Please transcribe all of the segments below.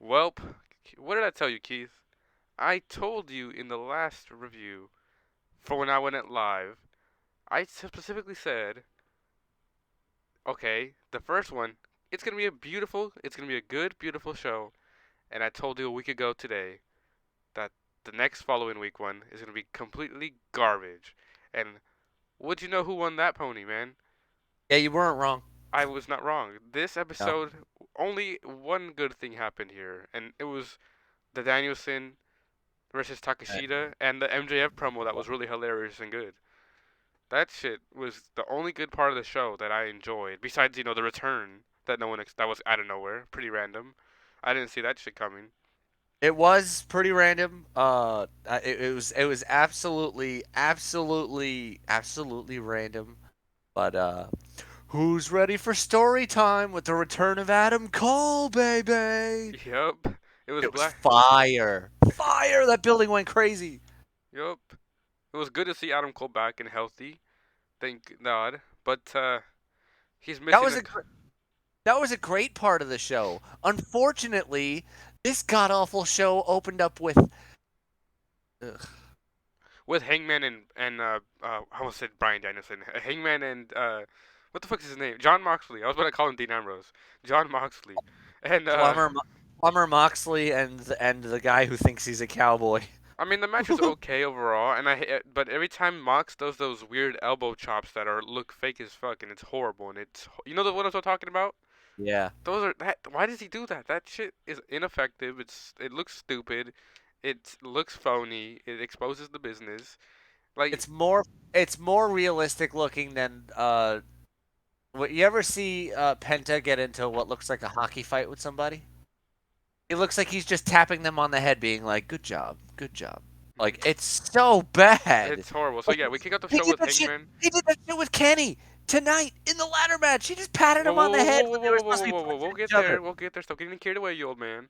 Welp, what did I tell you, Keith? I told you in the last review for when I went it live. I specifically said, okay, the first one, it's gonna be a good, beautiful show. And I told you a week ago today that the next following week one is gonna be completely garbage. And would you know who won that pony, man? Yeah, you weren't wrong. I was not wrong. This No. episode, only one good thing happened here, and it was the Danielson versus Takashita and the MJF promo that was really hilarious and good. That shit was the only good part of the show that I enjoyed. Besides, the return that that was out of nowhere, pretty random. I didn't see that shit coming. It was pretty random. It was absolutely random. But who's ready for story time with the return of Adam Cole, baby? Yup. It was It was black. fire. Fire! That building went crazy. Yup. It was good to see Adam Cole back and healthy. Thank God. But he's That missing was a a that was a great part of the show. Unfortunately, this god awful show opened up with ugh, with Hangman and I almost said Brian Danielson. Hangman and what the fuck is his name? John Moxley. I was about to call him Dean Ambrose. John Moxley. And Plumber Plumber Moxley and the guy who thinks he's a cowboy. I mean the match was okay overall, and but every time Mox does those weird elbow chops that are look fake as fuck, and it's horrible, and the what I'm talking about. Yeah. Those are that. Why does he do that? That shit is ineffective. It looks stupid. It looks phony. It exposes the business. Like It's more it's more realistic looking than what you ever see Penta get into what looks like a hockey fight with somebody? It looks like he's just tapping them on the head being like, "Good job. Good job." Like it's so bad. it's horrible. So Like yeah, we kick out the he show did with that shit Hangman. he did that shit with Kenny tonight in the ladder match. He just patted Whoa, him on the whoa, head whoa, whoa, when they whoa, were whoa, whoa, supposed whoa, to be whoa, whoa. punching We'll get each there. other. We'll get there. Stop getting carried away, you old man.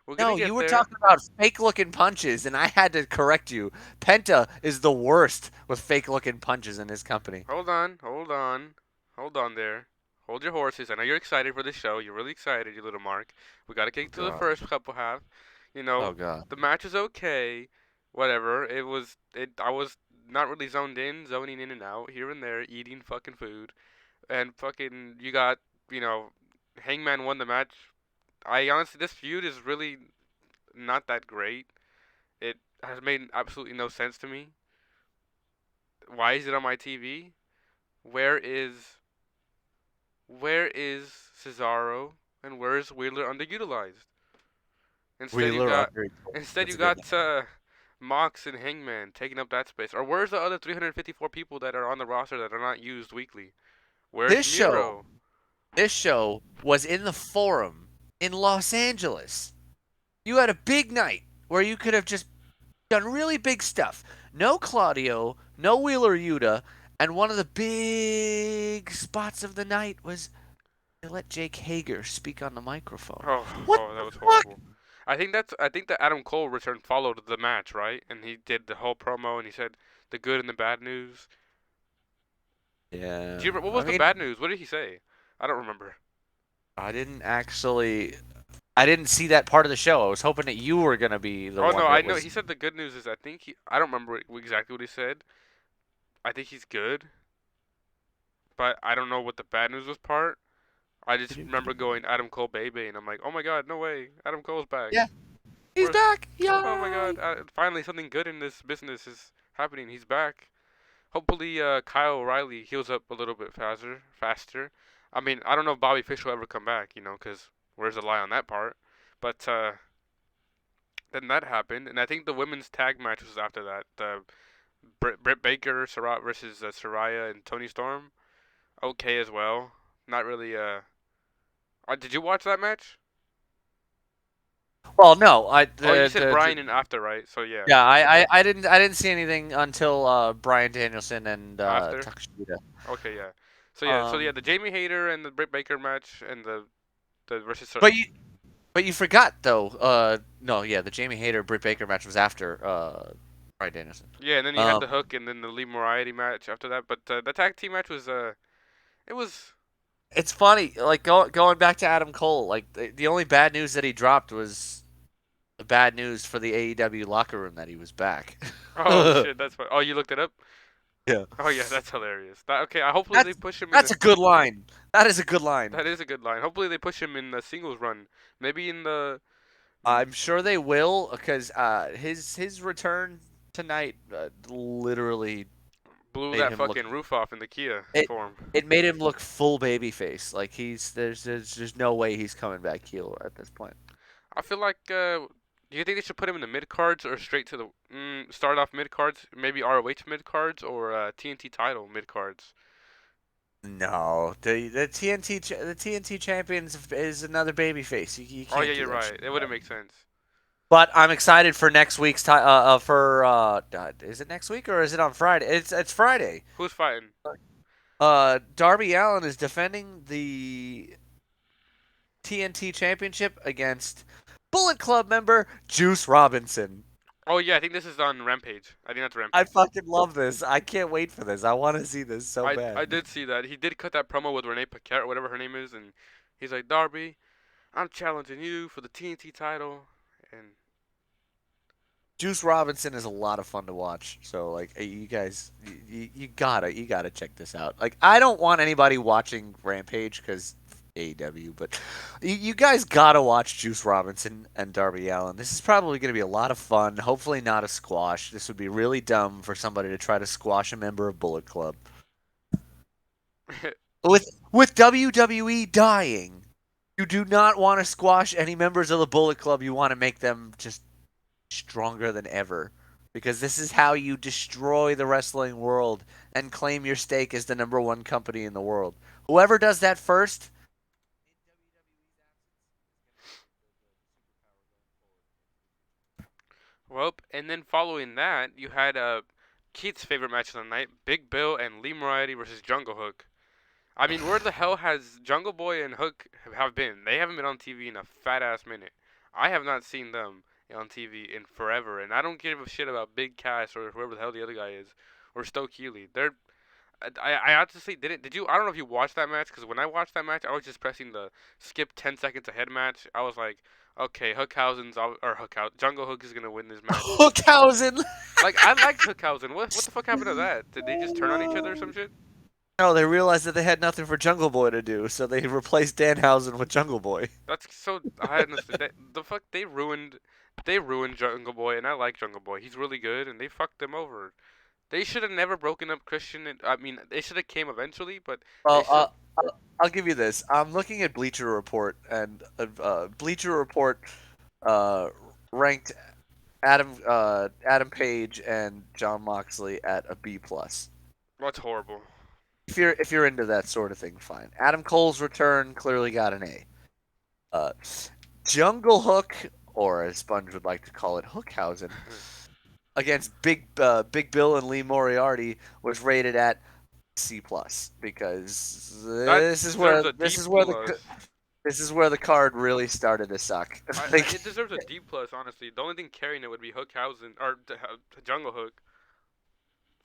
We're gonna No, you get were there. talking about fake looking punches, and I had to correct you. Penta is the worst with fake looking punches in his company. Hold on, hold on there. Hold your horses. I know you're excited for the show. You're really excited, you little Mark. We gotta Oh kick to the god. first couple half. Oh god. The match was okay. Whatever. I was not really zoning in and out here and there, eating fucking food, and fucking you got you know, Hangman won the match. I honestly, this feud is really not that great. It has made absolutely no sense to me. Why is it on my TV? Where is where is Cesaro and where is Wheeler underutilized? Instead you Wheeler got under. instead That's you a good got name. Mox and Hangman taking up that space. Or where's the other 354 people that are on the roster that are not used weekly? Where's This show, Miro? this show was in the Forum in Los Angeles. You had a big night where you could have just done really big stuff. No Claudio, no Wheeler Yuta, and one of the big spots of the night was they let Jake Hager speak on the microphone. Oh, What oh, that the was fuck? horrible. I think that Adam Cole return followed the match, right? And he did the whole promo and he said the good and the bad news. Yeah, Do you remember, what I was the mean, bad news? What did he say? I don't remember. I didn't actually. I didn't see that part of the show. I was hoping that you were gonna be the Oh no, one I that know. was. He said the good news is I don't remember exactly what he said. I think he's good, but I don't know what the bad news was part. I just remember going Adam Cole baby, and I'm like, oh my god, no way, Adam Cole's back. Yeah, he's Where's back. Oh my god, Yay! finally something good in this business is happening. He's back. Hopefully, Kyle O'Reilly heals up a little bit faster. Faster. I mean, I don't know if Bobby Fish will ever come back, because where's the lie on that part? But then that happened, and I think the women's tag match was after that. The Britt Baker versus Saraya and Tony Storm. Okay as well. Not really. Did you watch that match? Well, no, Oh, you said Brian and after, right? So yeah, yeah, I didn't see anything until Brian Danielson and after. Takashita. Okay, yeah. So yeah, Um, the Jamie Hayter and the Britt Baker match and the versus. but you forgot though. No, yeah, the Jamie Hayter Britt Baker match was after Brian Danielson. Yeah, and then you had Um, the Hook and then the Lee Moriarty match after that. But the tag team match was it was It's funny, like going back to Adam Cole. Like the only bad news that he dropped was the bad news for the AEW locker room that he was back. Oh shit, that's fine. Oh, you looked it up? Yeah. Oh yeah, that's hilarious. Okay, hopefully they That's push him in that's the. a good line. That is a good line. That is a good line. Hopefully they push him in the singles run. Maybe in the. I'm Mm, sure they will because his return tonight literally blew made that him look fucking roof off in the Kia it for him. it made him look full babyface. Like there's no way he's coming back heel at this point. I feel like. Do you think they should put him in the mid cards or straight to the start off mid cards? Maybe ROH mid cards or TNT title mid cards. No, the TNT champion is another babyface. You Oh can't yeah, do you're that shit. right. It wouldn't make sense. But I'm excited for next week's for is it next week or is it on Friday? It's Friday. Who's fighting? Darby Allin is defending the TNT championship against Bullet Club member Juice Robinson. Oh yeah, I think this is on Rampage. I think that's I Rampage. fucking love this. I can't wait for this. I want to see this so I bad. did see that. He did cut that promo with Renee Paquette or whatever her name is, and he's like, Darby, I'm challenging you for the TNT title, and Juice Robinson is a lot of fun to watch. So like you guys, you gotta check this out. Like I don't want anybody watching Rampage because AEW, but you guys gotta watch Juice Robinson and Darby Allin. This is probably gonna be a lot of fun. Hopefully not a squash. This would be really dumb for somebody to try to squash a member of Bullet Club. With WWE dying, you do not want to squash any members of the Bullet Club. You want to make them just stronger than ever. Because this is how you destroy the wrestling world and claim your stake as the number one company in the world. Whoever does that first. well, and then following that, you had Keith's favorite match of the night: Big Bill and Lee Moriarty versus Jungle Hook. I mean, where the hell has Jungle Boy and Hook have been? They haven't been on TV in a fat ass minute. I have not seen them on TV in forever, and I don't give a shit about Big Cass or whoever the hell the other guy is, or Stoke Healy. I honestly didn't. Did you? I don't know if you watched that match because when I watched that match, I was just pressing the skip 10 seconds ahead match. I was like, okay, Jungle Hook is gonna win this match. Hookhausen! Like I liked Hookhausen. What the fuck happened to that? Did they just turn on each other or some shit? No, they realized that they had nothing for Jungle Boy to do, so they replaced Danhausen with Jungle Boy. That's so. I honestly, the fuck they ruined Jungle Boy, and I like Jungle Boy. He's really good, and they fucked him over. They should have never broken up Christian. And, I mean, they should have came eventually, but they Well, should have. I'll give you this. I'm looking at Bleacher Report, and Bleacher Report uh, ranked Adam Page and John Moxley at a B plus. That's horrible. If you're into that sort of thing, fine. Adam Cole's return clearly got an A. Uh, Jungle Hook, or as Sponge would like to call it, Hookhausen, against Big Bill and Lee Moriarty was rated at C plus because That this is deserves where a this D is where plus. this is where the card really started to suck. It Like, deserves a D plus. Honestly, the only thing carrying it would be Hookhausen or Jungle Hook.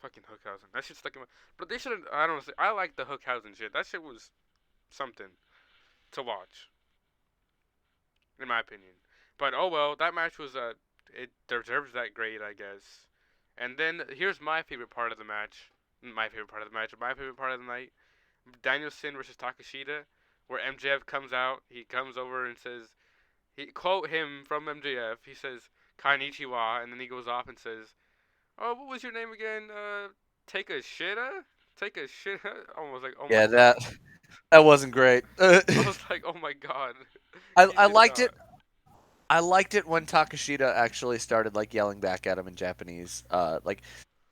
Fucking Hookhausen. That shit stuck in my. But they should have. I don't know. I like the Hookhausen shit. That shit was something to watch, in my opinion. But oh well, that match was it deserves that grade, I guess. And then here's my favorite part of the match. My favorite part of the match. My favorite part of the night. Danielson versus Takashita, where MJF comes out. He comes over and says, he quote him from MJF. He says Konnichiwa, and then he goes off and says, "Oh, what was your name again? Take a shitta? Take a shit?" I was like, "Oh my yeah, god." that wasn't great. I was like, "Oh my god." He I did liked it. not. I liked it when Takashita actually started like yelling back at him in Japanese.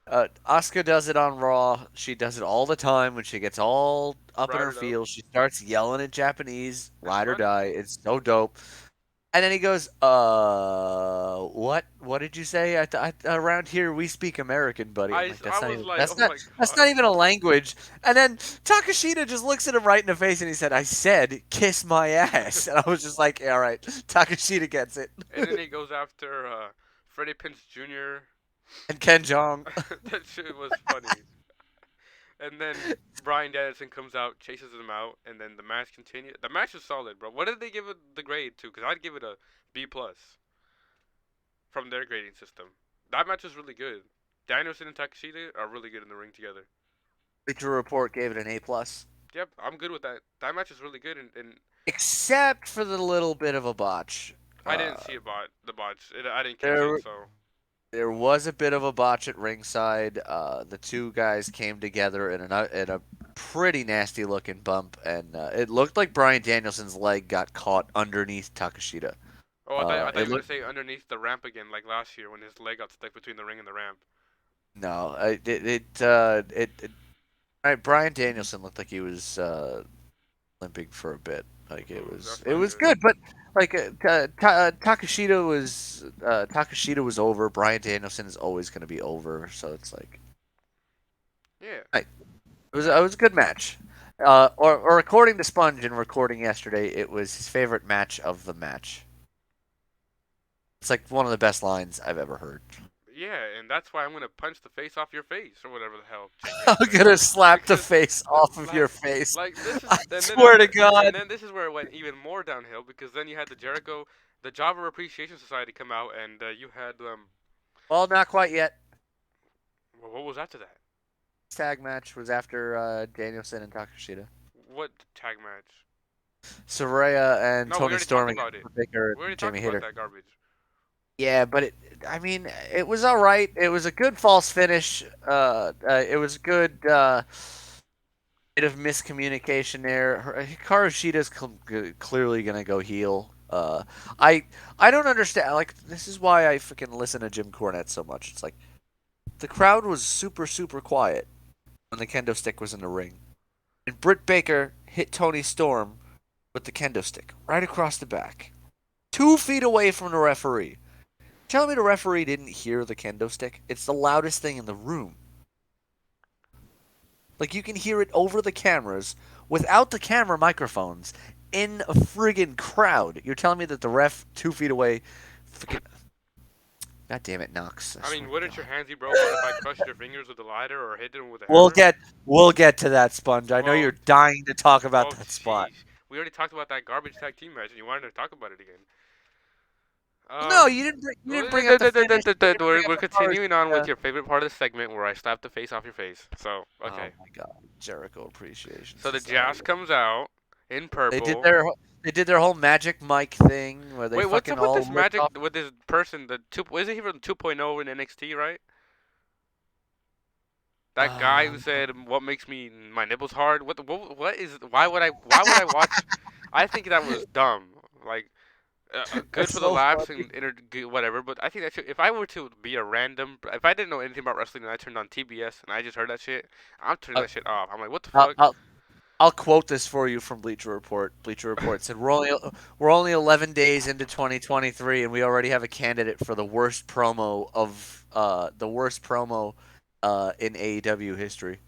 Asuka does it on Raw. She does it all the time when she gets all up in Brought her it up. feels. She starts yelling in Japanese, It's ride or funny. die. It's so dope. And then he goes, what? What did you say? Around here we speak American, buddy. I'm like, I that's not was even like, "Oh my that's god." not even a language. And then Takashita just looks at him right in the face and he said, I said, kiss my ass. And I was just like, yeah, all right, Takashita gets it. And then he goes after Freddie Prinze Jr. And Ken Jong. That shit was funny. And then Brian Danielson comes out, chases him out, and then the match continues. The match is solid, bro. What did they give it the grade to? Because I'd give it a B plus from their grading system. That match is really good. Danielson and Takashita are really good in the ring together. Bleacher Report gave it an A plus, Yep, I'm good with that. That match is really good, and except for the little bit of a botch. I didn't see the botch. I didn't catch it, There so there was a bit of a botch at ringside. The two guys came together in a pretty nasty looking bump, and it looked like Brian Danielson's leg got caught underneath Takashita. oh, I thought you It were gonna looked say underneath the ramp again, like last year when his leg got stuck between the ring and the ramp. no, Brian Danielson looked like he was limping for a bit. Like Ooh, that's it not was good. good, but like Takashita was over. Brian Danielson is always going to be over, so it's like Yeah. right. It was a good match. Or according to Sponge in recording yesterday, it was his favorite match of the match. It's like one of the best lines I've ever heard. Yeah, and that's why I'm gonna punch the face off your face or whatever the hell Jake I'm Hager said. gonna slap the Because, face off of your like, face. this is, I swear to God. and then this is where it went even more downhill because then you had the Jobber Appreciation Society come out, and you had Well, not quite yet. well, what was after that? Tag match was after Danielson and Takashita. What tag match? Soraya and No, we Tony already talked Storm about against it. Baker We already and talked Jamie about Hayter. that garbage. Yeah, but I mean, it was all right. It was a good false finish. It was good bit of miscommunication there. Hikaru Shida's clearly gonna go heel. I don't understand. Like, this is why I freaking listen to Jim Cornette so much. It's like the crowd was super super quiet when the kendo stick was in the ring, and Britt Baker hit Tony Storm with the kendo stick right across the back, 2 feet away from the referee. Tell me the referee didn't hear the kendo stick? It's the loudest thing in the room. Like, you can hear it over the cameras without the camera microphones in a friggin' crowd. You're telling me that the ref 2 feet away, freaking, God damn it, Knox! I I mean, swear wouldn't to your God. hands be broken if I crushed your fingers with a lighter or hit them with a We'll hammer? get we'll get to that, Sponge. I know Well, you're dying to talk about well, that spot. sheesh. We already talked about that garbage tag team match, and you wanted to talk about it again. No, Um, you didn't bring up the finish. You didn't bring up we're the continuing on with Hikaru. your favorite part of the segment where I slap the face off your face. So, Oh okay. my God, Jericho Appreciation So the Society. Joss comes out in They did purple. their they did their whole Magic Mike thing where they Wait, what's fucking up with all this licked magic off. with this person? The two isn't he from 2.0 in NXT, right? That guy Uh, who said, "What makes me my nipples hard?" What is? Why would I watch? I think that was dumb. Like, good that's for the so laughs funny. and whatever. But I think that if I were to be a random, if I didn't know anything about wrestling and I turned on TBS and I just heard that shit, I'm turning Uh, that shit off. I'm like, what the I'll, fuck? I'll I'll quote this for you from Bleacher Report. Bleacher Report said we're only 11 days into 2023 and we already have a candidate for the worst promo in AEW history.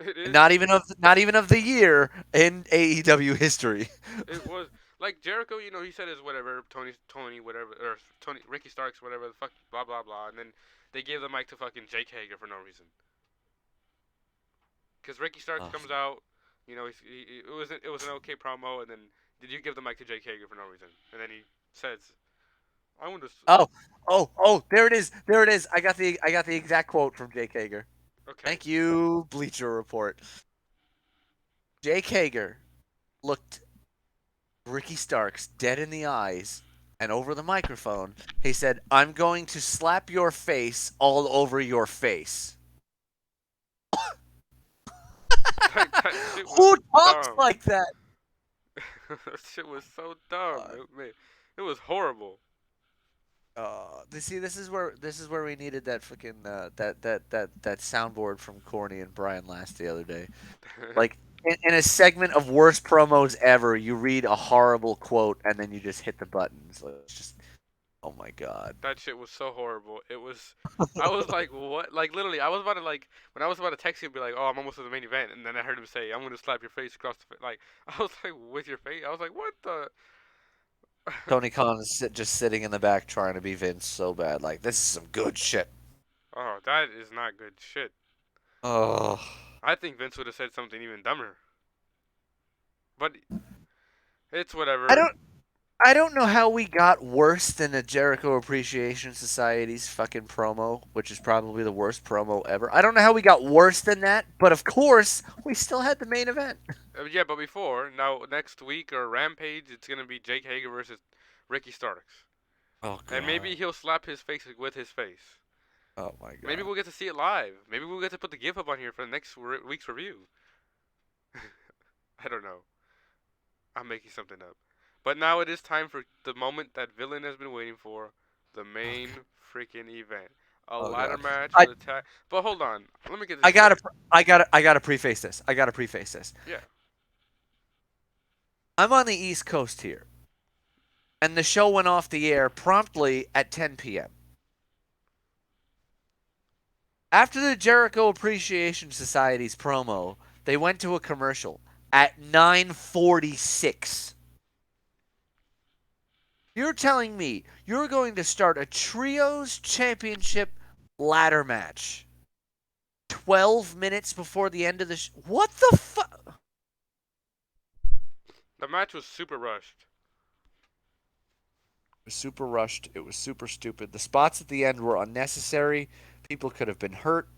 It And is. not even of the year in AEW history. It was like Jericho. He said his whatever Tony whatever or Tony Ricky Starks whatever the fuck blah blah blah, and then they gave the mic to fucking Jake Hager for no reason. Because Ricky Starks Oh. comes out, it was an okay promo, and then did you give the mic to Jake Hager for no reason? And then he says, "I want to." Oh, oh, there it is. There it is. I got the exact quote from Jake Hager. Okay. Thank you, Bleacher Report. Jake Hager looked Ricky Starks dead in the eyes, and over the microphone, he said, "I'm going to slap your face all over your face." That shit was Who talks dumb. like that? That shit was so dumb. God. It was horrible. See, this is where we needed that fucking that soundboard from Corny and Brian last the other day. Like, in a segment of worst promos ever, you read a horrible quote and then you just hit the buttons. Like, it's just, oh my God. That shit was so horrible. I was like, what? Like, literally, I was about to, when I was about to text you and be like, oh, I'm almost to the main event. And then I heard him say, I'm going to slap your face across the face. Like, I was like, with your face? I was like, what the? Tony Khan is just sitting in the back trying to be Vince so bad. Like, this is some good shit. Oh, that is not good shit. Oh. I think Vince would have said something even dumber. But it's I whatever. don't I don't know how we got worse than the Jericho Appreciation Society's fucking promo, which is probably the worst promo ever. I don't know how we got worse than that, but of course, we still had the main event. Yeah, but before, now next week or Rampage, it's gonna be Jake Hager versus Ricky Starks. Oh And maybe god. he'll slap his face with his face. Oh my Maybe god. we'll get to see it live. Maybe we'll get to put the GIF up on here for the next week's review. I don't know. I'm making something up. But now it is time for the moment that Villain has been waiting for, the Oh main god. freaking event. A Oh ladder god. match I for the tag. But hold on, let me get I this gotta, straight. I gotta preface this. I gotta preface this. Yeah. I'm on the East Coast here, and the show went off the air promptly at 10 p.m. After the Jericho Appreciation Society's promo, they went to a commercial at 9:46. You're telling me you're going to start a trios championship ladder match 12 minutes before the end of the what the fuck? The match was super rushed. Was super rushed. It was super stupid. The spots at the end were unnecessary. People could have been hurt.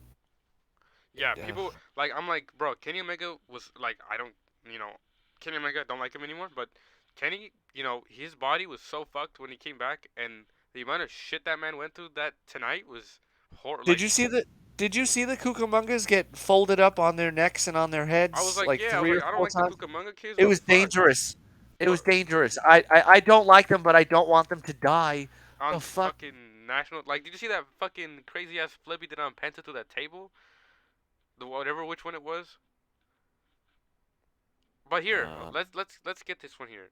Yeah, And, people like I'm like, bro, Kenny Omega was like I don't, you know, Kenny Omega don't like him anymore, but Kenny, his body was so fucked when he came back, and the amount of shit that man went through that tonight was did like you see the Did you see the Cucamongas get folded up on their necks and on their I was heads like, like yeah, I was three like, or I don't four like the times? Cucamonga kids, It but was fuck, dangerous. It was but dangerous. I don't like them, but I don't want them to die. on The fuck? fucking national, like, did you see that fucking crazy ass flip he did on Penta through that table? The whatever which one it was. But here, Uh, let's get this one here.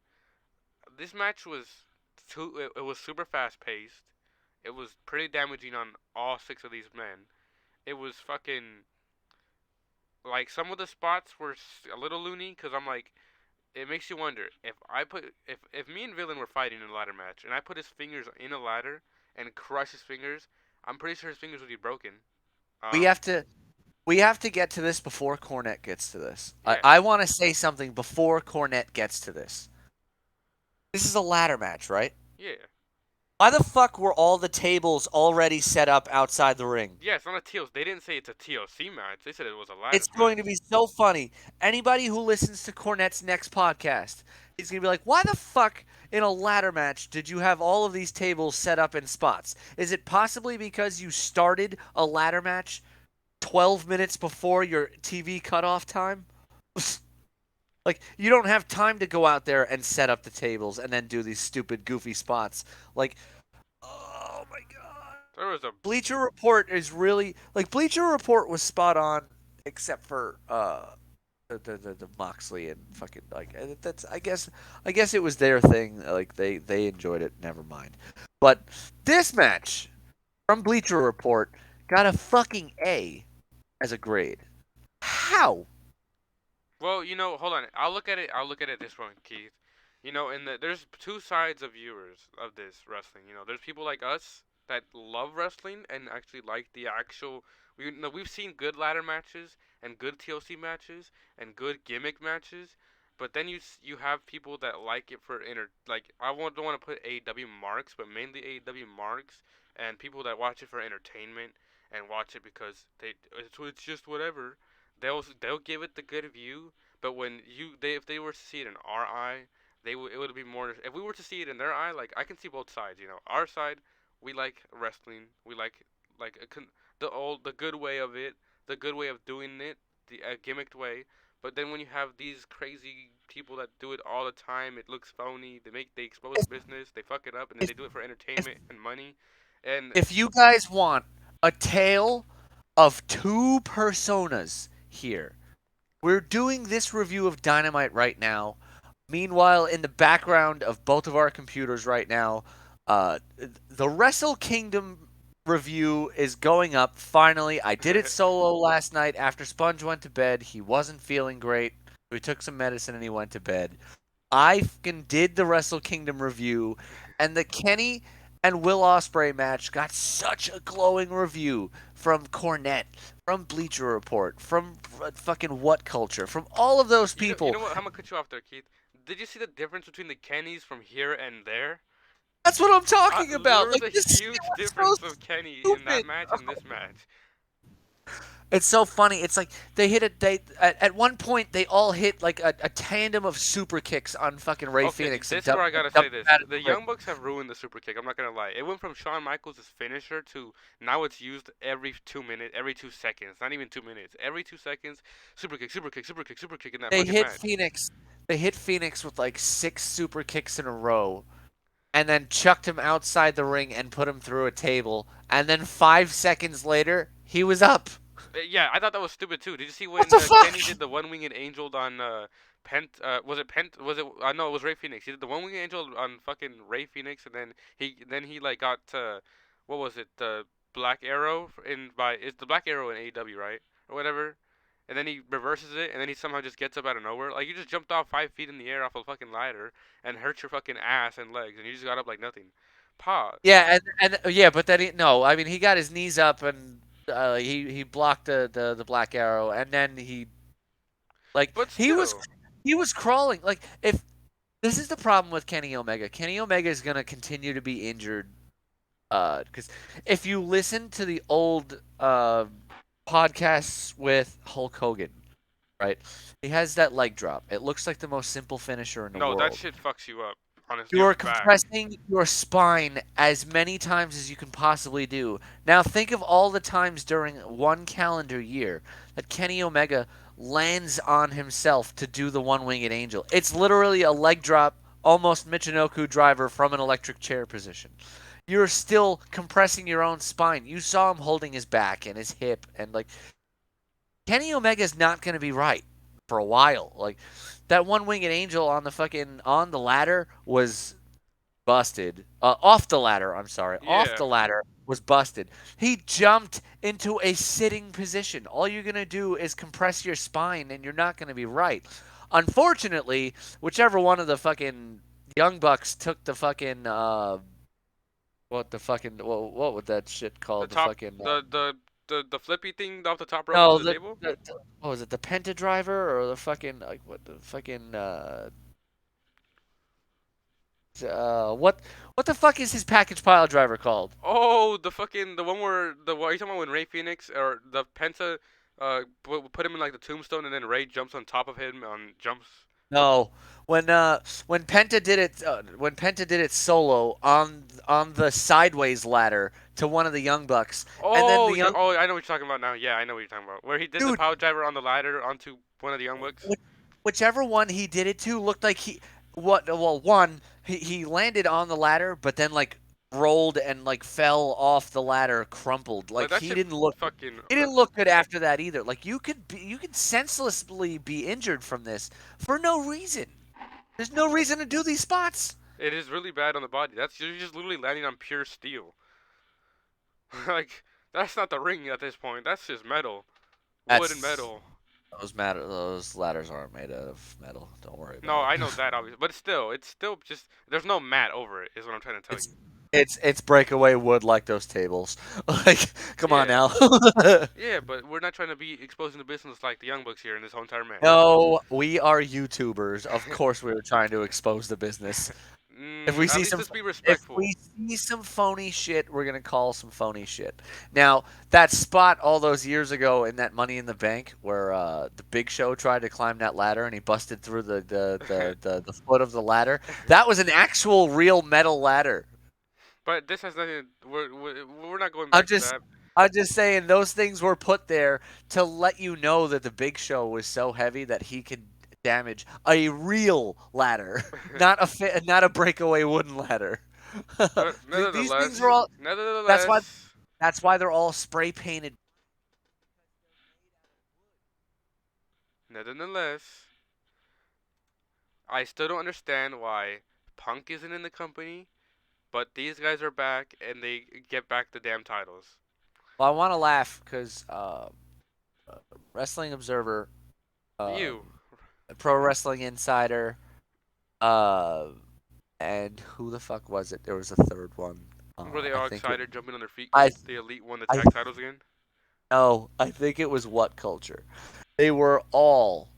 This match was it was super fast paced. It was pretty damaging on all six of these men. It was fucking like some of the spots were a little loony because I'm like, it makes you wonder if me and Villain were fighting in a ladder match and I put his fingers in a ladder and crush his fingers, I'm pretty sure his fingers would be broken. we Um, have to we have to get to this before Cornette gets to this. yeah, I want to say something before Cornette gets to this. This is a ladder match, right? yeah, Why the fuck were all the tables already set up outside the ring? yeah. It's not a TLC. They didn't say it's a TLC match. They said it was a ladder It's going to match. be so funny. Anybody who listens to Cornette's next podcast is going to be like, why the fuck in a ladder match did you have all of these tables set up in spots? Is it possibly because you started a ladder match 12 minutes before your TV cutoff time? Like, you don't have time to go out there and set up the tables and then do these stupid, goofy spots. Like, oh my god. There was a Bleacher Report is really like Bleacher Report was spot on, except for the Moxley and fucking like that's I guess it was their thing. Like they enjoyed it. Never mind. But this match from Bleacher Report got a fucking A as a grade. How? Well, hold on. I'll look at it. I'll look at it this way, Keith. There's two sides of viewers of this wrestling. There's people like us that love wrestling and actually like the actual. We've seen good ladder matches and good TLC matches and good gimmick matches, but then you have people that like it for like don't want to put AEW marks, but mainly AEW marks and people that watch it for entertainment and watch it because it's just whatever. They'll give it the good view, but when if they were to see it in our eye, it would be more. If we were to see it in their eye, like I can see both sides. Our side, we like wrestling. We like the good way of it, the good way of doing it, the gimmicked way. But then when you have these crazy people that do it all the time, it looks phony. They expose If business, they fuck it up, and then if they do it for if, entertainment and money. And if you guys want a tale of two personas here, we're doing this review of Dynamite right now. Meanwhile, in the background of both of our computers right now, the Wrestle Kingdom review is going up. Finally, I did it solo last night after Sponge went to bed. He wasn't feeling great. We took some medicine and he went to bed. I fucking did the Wrestle Kingdom review, and the Kenny and Will Ospreay match got such a glowing review from Cornette, from Bleacher Report, from fucking What Culture, from all of those You people. know what? I'm gonna cut you off there, Keith. Did you see the difference between the Kennys from here and there? That's what I'm talking about. There's Like a this shit huge was so difference of Kenny in that stupid. match and this match. It's so funny. It's like they hit it. They at one point they all hit like a tandem of super kicks on fucking Ray Okay, Phoenix and this is where I gotta say dumped this. him out of The the ring. Young Bucks have ruined the super kick. I'm not gonna lie. It went from Shawn Michaels' finisher to now it's used every 2 minutes, every 2 seconds. Not even 2 minutes. Every 2 seconds, super kick, super kick, super kick, super kick in that They fucking hit match. Phoenix. They hit Phoenix with like 6 super kicks in a row, and then chucked him outside the ring and put him through a table. And then 5 seconds later, he was up. Yeah, I thought that was stupid too. Did you see What when the Kenny fuck? did the one winged angel on Pent? Was it Pent? Was it? I know it was Ray Phoenix. He did the one winged angel on fucking Ray Phoenix, and then he like got what was it? The Black Arrow in by it's the Black Arrow in AEW, right, or whatever. And then he reverses it, and then he somehow just gets up out of nowhere. Like you just jumped off 5 feet in the air off a fucking ladder and hurt your fucking ass and legs, and you just got up like nothing. Pa. Yeah, and yeah, but then no, I mean he got his knees up and he blocked the Black Arrow, and then like But he was still, he was crawling. Like if this is the problem with Kenny Omega, Kenny Omega is gonna continue to be injured. Because if you listen to the old podcasts with Hulk Hogan, right, he has that leg drop. It looks like the most simple finisher in the no, that world. shit fucks you up. Honest, You your are back. compressing your spine as many times as you can possibly do. Now think of all the times during one calendar year that Kenny Omega lands on himself to do the one-winged angel. It's literally a leg drop, almost Michinoku driver from an electric chair position. You're still compressing your own spine. You saw him holding his back and his hip, and like Kenny Omega's not going to be right for a while. Like that one-winged angel on the fucking on the ladder was busted. Off the ladder, I'm sorry. Off Yeah. the ladder was busted. He jumped into a sitting position. All you're going to do is compress your spine and you're not going to be right. Unfortunately, whichever one of the fucking Young Bucks took the fucking what would that shit The called? The top, fucking the flippy thing off the top rope no, into the table. what was it? The Penta driver or the fucking like what the fucking what the fuck is his package pile driver called? Oh, the one where the what are you talking about when Ray Phoenix or the Penta put him in like the tombstone and then Ray jumps on top of him on jumps. No, when Penta did it solo on the sideways ladder to one of the Young Bucks, and then the young Oh, I know what you're talking about now. Yeah, I know what you're talking about. Where he did the dude, power driver on the ladder onto one of the Young Bucks. whichever one he did it to looked like one he landed on the ladder, but then like rolled and like fell off the ladder, crumpled. Like Like that shit fucking. he didn't look good after that either. Like you could senselessly be injured from this for no reason. There's no reason to do these spots. It is really bad on the body. That's you're just literally landing on pure steel. Like that's not the ring at this point. That's just metal, wood and That's metal. those ladders aren't made out of metal. Don't worry No, about I it. know that obviously, but it's still just there's no mat over it. Is what I'm trying to tell It's you. it's breakaway wood like those tables. Like, come on Yeah, now. yeah, but we're not trying to be exposing the business like the Young Bucks here in this whole entire match. No, we are YouTubers. Of course, we were trying to expose the business. At least let's be If respectful. we see some phony shit, we're gonna call some phony shit. Now, that spot all those years ago in that Money in the Bank, where the Big Show tried to climb that ladder and he busted through the foot of the ladder, that was an actual real metal ladder. But this has nothing. We're not going I'm back to just that. I'm just saying those things were put there to let you know that the Big Show was so heavy that he could damage a real ladder, not a breakaway wooden ladder. But These things are all. That's why nevertheless, that's why they're all spray painted. nevertheless, I still don't understand why Punk isn't in the company, but these guys are back and they get back the damn titles. Well, I want to laugh because Wrestling Observer, You, Pro Wrestling Insider, uh, and who the fuck was it? There was a third one. were they I all think it. excited, jumping on their feet I because the Elite won the I tag titles again? No, I think it was What Culture. They were all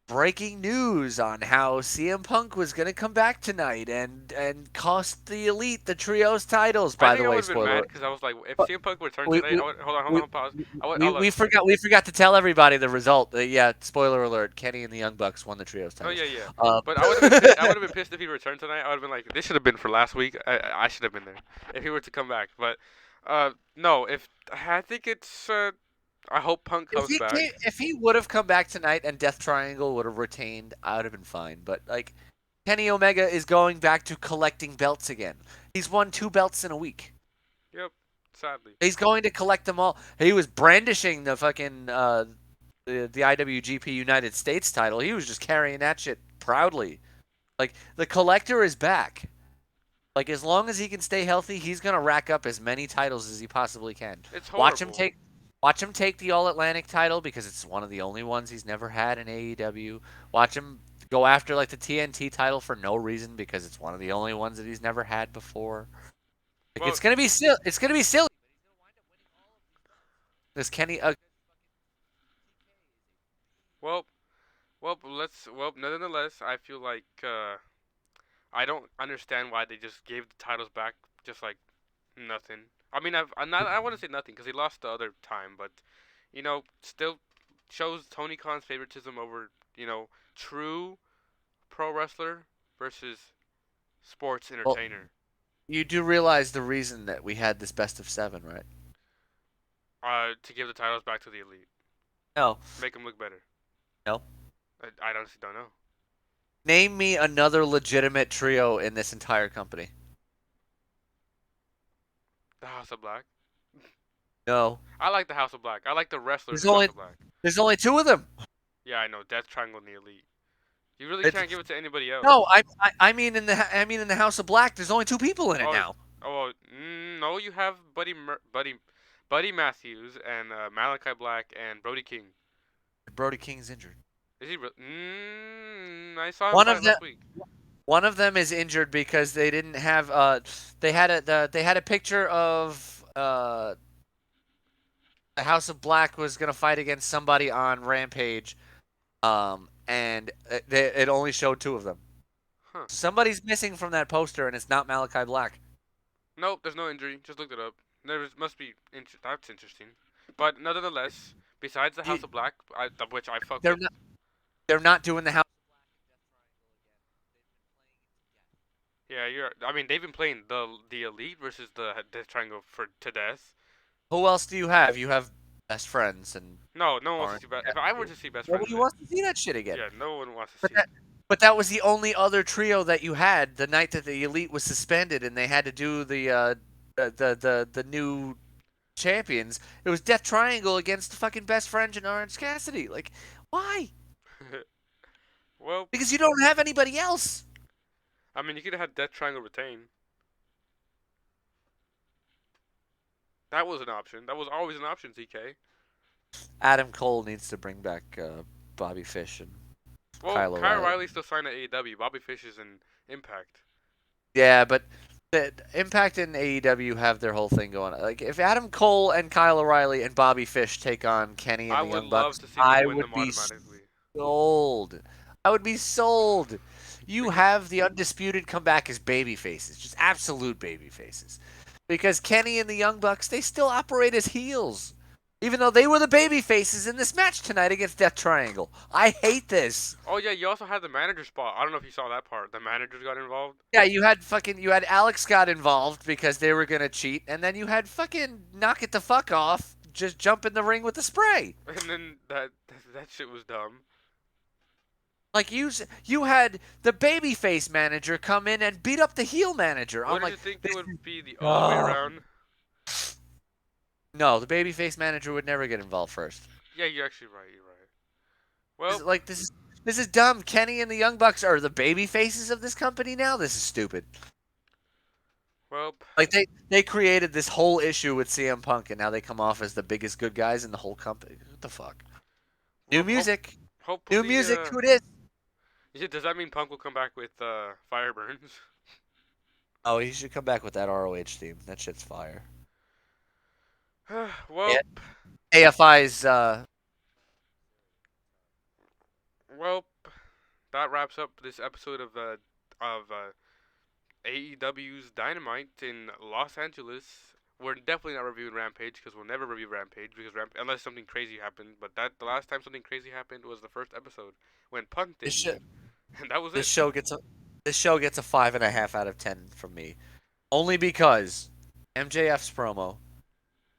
breaking news on how CM Punk was going to come back tonight and cost the Elite the trios titles. I By think the I way, would have been mad spoiler. because I was like, if But CM Punk returned we today, we I would hold we on, pause. I would, we, I'll look. we forgot to tell everybody the result. Yeah, spoiler alert: Kenny and the Young Bucks won the trios No, titles. yeah, yeah. Um, But I would have been pissed. I would have been pissed if he returned tonight. I would have been like, this should have been for last week. I should have been there if he were to come back. But no, if I think it's I hope Punk comes back. if he would have come back tonight and Death Triangle would have retained, I would have been fine. But like, Kenny Omega is going back to collecting belts again. He's won 2 belts in a week. Yep, sadly. He's going to collect them all. He was brandishing the fucking the IWGP United States title. He was just carrying that shit proudly. Like the collector is back. Like as long as he can stay healthy, he's gonna rack up as many titles as he possibly can. It's Watch him horrible. take watch him take the All Atlantic title because it's one of the only ones he's never had in AEW. Watch him go after like the TNT title for no reason because it's one of the only ones that he's never had before. Like Well, it's gonna be silly. This Kenny well, well. Nonetheless, I feel like I don't understand why they just gave the titles back just like nothing. I mean, I'm not. I want to say nothing because he lost the other time, but still shows Tony Khan's favoritism over true pro wrestler versus sports well, entertainer. you do realize the reason that we had this best of 7, right? To give the titles back to the elite, No, make them look better. no. I honestly don't know. Name me another legitimate trio in this entire company. The House of Black. No. I like the House of Black. I like the wrestlers There's in the House only of Black. there's only 2 of them. Yeah, I know. Death Triangle and the Elite. You really It's, can't give it to anybody else. no, I mean in the House of Black. There's only 2 people in it Oh, now. no, you have Buddy Matthews and Malachi Black and Brody King. Brody King's injured. Is he? I saw him One fight of them last week. one of them is injured because they didn't have they had a picture of the House of Black was gonna fight against somebody on Rampage, and it only showed 2 of them. Huh. Somebody's missing from that poster, and it's not Malachi Black. Nope, there's no injury. Just looked it up. Must be. That's interesting. But nonetheless, besides the House You, of Black, which I fuck they're with. not they're not doing the House. Yeah, I mean, they've been playing the Elite versus the Death Triangle for to death. Who else do you have? You have Best Friends and No, no one wants to Orange see best. If I were Cassidy. to see best friends, Nobody wants to see that shit again. yeah, no one wants to But see it. that but that was the only other trio that you had the night that the Elite was suspended and they had to do the new champions. It was Death Triangle against the fucking Best Friends and Orange Cassidy. Like, why? Well, Because you don't have anybody else. I mean, you could have had Death Triangle retain. That was an option. That was always an option, ZK. Adam Cole needs to bring back Bobby Fish and Well, Kyle Kyle O'Reilly. Riley's still signed at AEW. Bobby Fish is in Impact. Yeah, but the Impact and AEW have their whole thing going on. Like if Adam Cole and Kyle O'Reilly and Bobby Fish take on Kenny and I the would Young love Bucks, to see them I win would them be automatically. sold. I would be sold. You Because have the Undisputed come back as baby faces, just absolute baby faces. Because Kenny and the Young Bucks, they still operate as heels. Even though they were the baby faces in this match tonight against Death Triangle. I hate this. oh yeah, you also had the manager spot. I don't know if you saw that part. The managers got involved, Yeah, you had Alex Scott involved because they were gonna cheat, and then you had fucking knock it the fuck off, just jump in the ring with the spray. and then that shit was dumb. Like you had the babyface manager come in and beat up the heel manager. What I'm did like, you think it this would is, be the other way oh. around? No, the babyface manager would never get involved first. Yeah, you're actually right. You're right. Well, Like this is dumb. Kenny and the Young Bucks are the baby faces of this company now. This is stupid. well, Like they created this whole issue with CM Punk, and now they come off as the biggest good guys in the whole company. What the fuck? New well. music, new Hopefully, music. Who this? does that mean Punk will come back with Fireburns? Oh, he should come back with that ROH theme. That shit's fire. well, AFI's well, that wraps up this episode of AEW's Dynamite in Los Angeles. We're definitely not reviewing Rampage because we'll never review Rampage because unless something crazy happened. But that the last time something crazy happened was the first episode when Punk this sh- debuted, and that was this it. show gets a 5.5 out of 10 from me. Only because MJF's promo,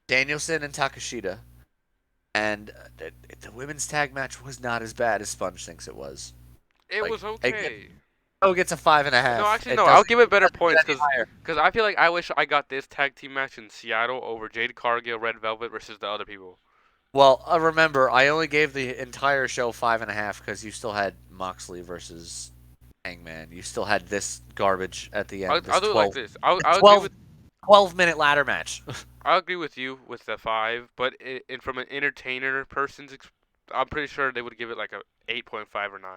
Danielson and Takashita, and the women's tag match was not as bad as Sponge thinks it was. It Like was it gets, okay. oh, gets a five and a No, half. actually, no. I'll give it better Doesn't get points any because higher. I feel like I wish I got this tag team match in Seattle over Jade Cargill, Red Velvet versus the other people. Well, remember, I only gave the entire show 5.5 because you still had Moxley versus Hangman. You still had this garbage at the I'll, end. I'll This do it like 12, this. I'll this I'll agree 12, with 12-minute ladder match. I'll agree with you with the five, but from an entertainer I'm pretty sure they would give it like a 8.5 or 9.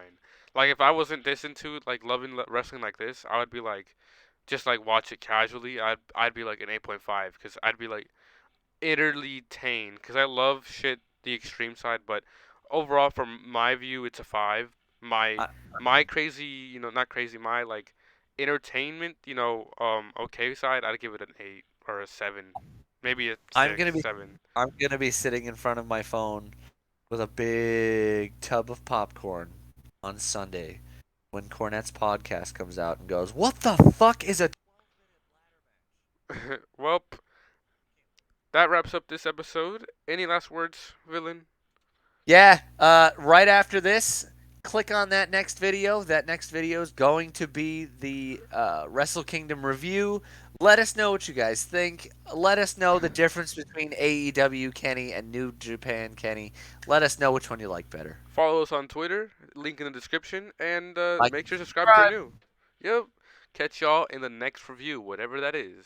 Like if I wasn't this into like loving wrestling like this, I would be like just like watch it casually. I'd be like an 8.5 because I'd be like entertained because I love shit the extreme side, but overall from my view it's a 5. My I, my crazy, not crazy, my like entertainment, okay side, I'd give it an 8 or a 7. Maybe a I'm 6, gonna be 7. I'm gonna be sitting in front of my phone with a big tub of popcorn on Sunday when Cornette's podcast comes out and goes, "What the fuck is a?" Well, that wraps up this episode. Any last words, villain? Yeah, right after this, click on that next video. That next video is going to be the Wrestle Kingdom review. Let us know what you guys think. Let us know the difference between AEW Kenny and New Japan Kenny. Let us know which one you like better. Follow us on Twitter, link in the description, and Like make and sure to subscribe if you're subscribe. new. Yep. Catch y'all in the next review, whatever that is.